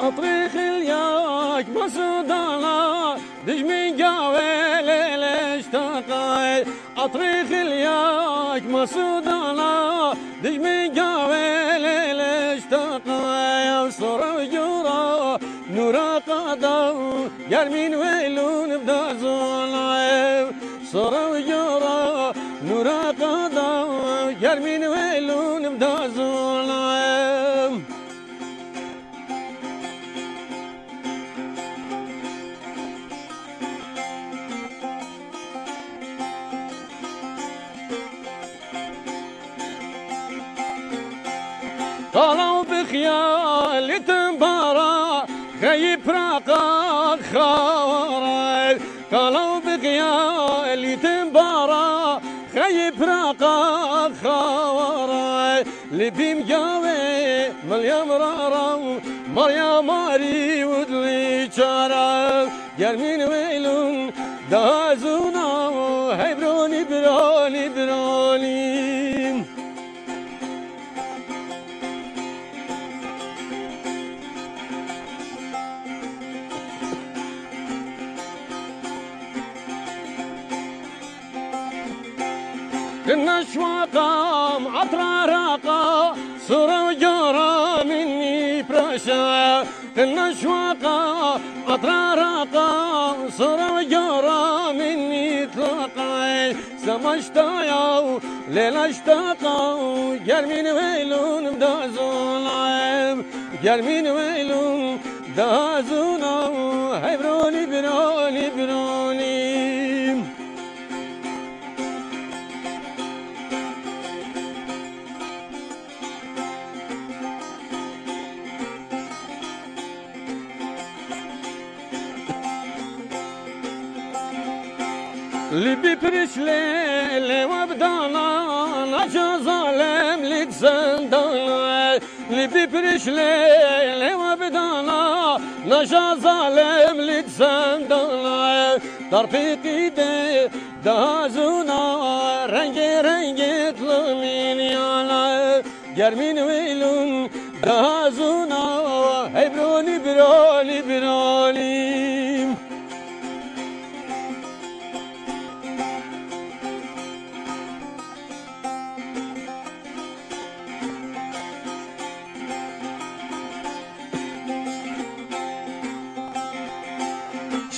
أطريق الياك مسودانا دجمي قاوي ليلة اشتاقي أطريق الياك مسودانا دجمي قاوي ليلة اشتاقي وصر وجورا نورا قادو يرمين ويلون بدا زولاي صر وجورا نورا قادو يرمين ويلون بدا زولاي طالوا بخيالي تنبارا خيب راقا خواري طالوا بخيالي تنبارا خيب راقا خواري لبيم جاوي مريم رارا مريم ماري ودلي شارا جرمين ويلون دازونا هيبروني بروني بروني كنا شواقا عطرا راقا صورة وجورا مني براشا كنا شواقا عطرا راقا صورة وجورا مني تلاقا سما اشتايا ليلة اشتاقا جرمين ويلون بدا زولايم جرمين ويلون بدا زونا هيبروني بروني بروني لبي برش ليلة وابدانا نجا ظالم لتزندانا لبي برش ليلة وابدانا نجا ظالم لتزندانا طرفي قيدي دازونا رنجي رنجي طلمين يانا جرمين ويلون دازونا هيبروني بروني بروني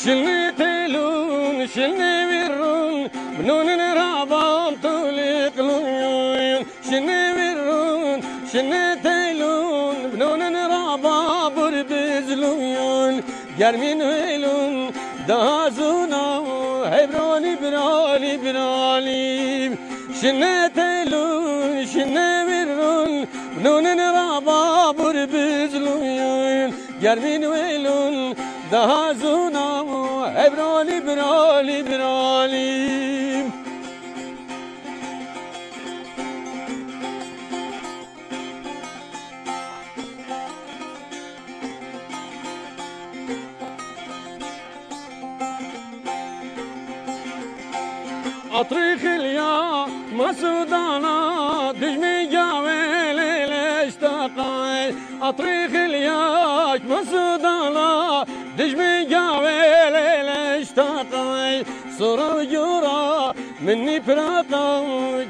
شلني تلون شلني ويرون بنون رابام طولي قلون شلني ويرون شلني تلون بنون رابام بربزلون جرمين ويلون دازونا هيبروني برالي برالي شلني تلون شلني ويرون بنون رابام بربزلون جرمين ويلون دازونا هبرالي برالي برالي أطريق اليا مسودانا دجمي جاوي ليلة اشتاقاي أطريق اليا مسودانا دجمي جاوي ليلة اشتاقاي صورة وجورا مني براقا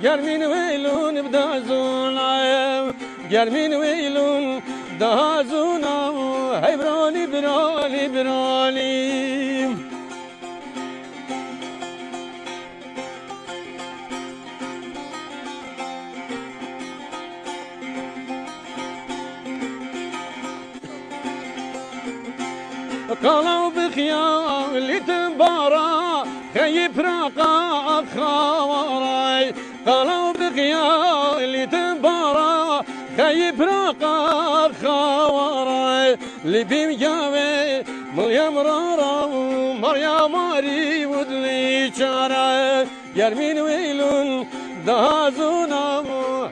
جرمين ويلون بدا زونا جرمين ويلون بدا زونا هيبروني بروني بروني قالوا بخيالي تنبارا خيب راقا خواري قالوا بخيالي تنبارا خيب راقا خواري لبيم جاوي مريم رارا مريم ماري ودلي شارا يرمين ويلون دازونا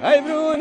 هيبرون